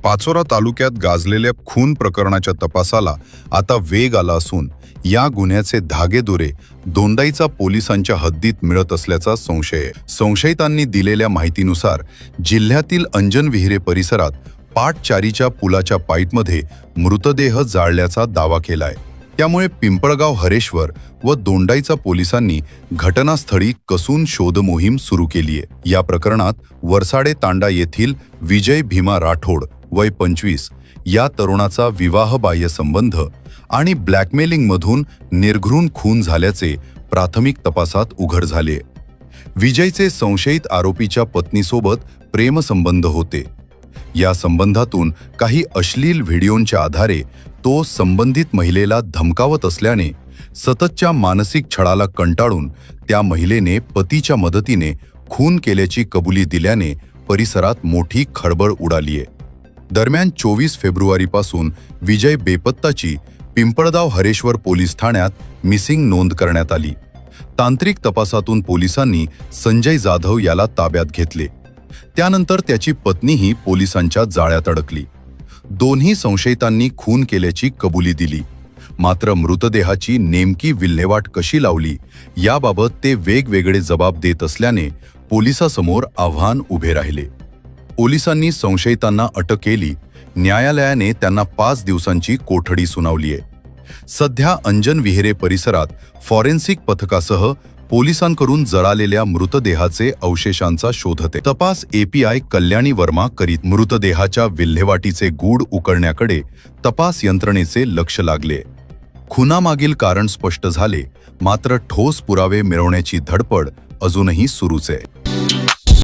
पाचोरा तालुक्यात गाजलेल्या खून प्रकरणाच्या तपासाला आता वेग आला असून या गुन्ह्याचे धागेदोरे दोंडाईचा पोलिसांच्या हद्दीत मिळत असल्याचा संशय आहे। संशयितांनी दिलेल्या माहितीनुसार जिल्ह्यातील अंजन विहिरे परिसरात पाटचारीच्या पुलाच्या पाईपमध्ये मृतदेह जाळल्याचा दावा केलाय। त्यामुळे पिंपळगाव हरेश्वर व दोंडाईचा पोलिसांनी घटनास्थळी कसून शोध मोहीम सुरू केली आहे। या प्रकरणात वरसाडे तांडा येथील विजय भीमा राठोड वय 25 या तरुणाचा विवाहबाह्य संबंध आणि ब्लॅकमेलिंगमधून निर्घृण खून झाल्याचे प्राथमिक तपासात उघड झाले। विजयचे संशयित आरोपीच्या पत्नीसोबत प्रेमसंबंध होते। या संबंधातून काही अश्लील व्हिडिओंच्या आधारे तो संबंधित महिलेला धमकावत असल्याने सततच्या मानसिक छळाला कंटाळून त्या महिलेने पतीच्या मदतीने खून केल्याची कबुली दिल्याने परिसरात मोठी खळबळ उडालीये। दरम्यान 24 फेब्रुवारीपासून विजय बेपत्ताची पिंपळगाव हरेश्वर पोलीस ठाण्यात मिसिंग नोंद करण्यात आली। तांत्रिक तपासातून पोलिसांनी संजय जाधव याला ताब्यात घेतले। त्यानंतर त्याची पत्नीही पोलिसांच्या जाळ्यात अडकली। दोन्ही संशयितांनी खून केल्याची कबुली दिली, मात्र मृतदेहाची नेमकी विल्हेवाट कशी लावली याबाबत ते वेगवेगळे जबाब देत असल्याने पोलिसांसमोर आव्हान उभे राहिले। पोलिसांनी संशयितांना अटक केली। न्यायालयाने त्यांना 5 दिवसांची कोठडी सुनावली आहे। सध्या अंजन विहिरे परिसरात फॉरेन्सिक पथकासह पोलिसांकडून जळालेल्या मृतदेहाचे अवशेषांचा शोध आहे। तपास API कल्याणी वर्मा करीत मृतदेहाच्या विल्हेवाटीचे गूढ उकळण्याकडे तपास यंत्रणेचे लक्ष लागले। खुनामागील कारण स्पष्ट झाले, मात्र ठोस पुरावे मिळवण्याची धडपड अजूनही सुरूच आहे।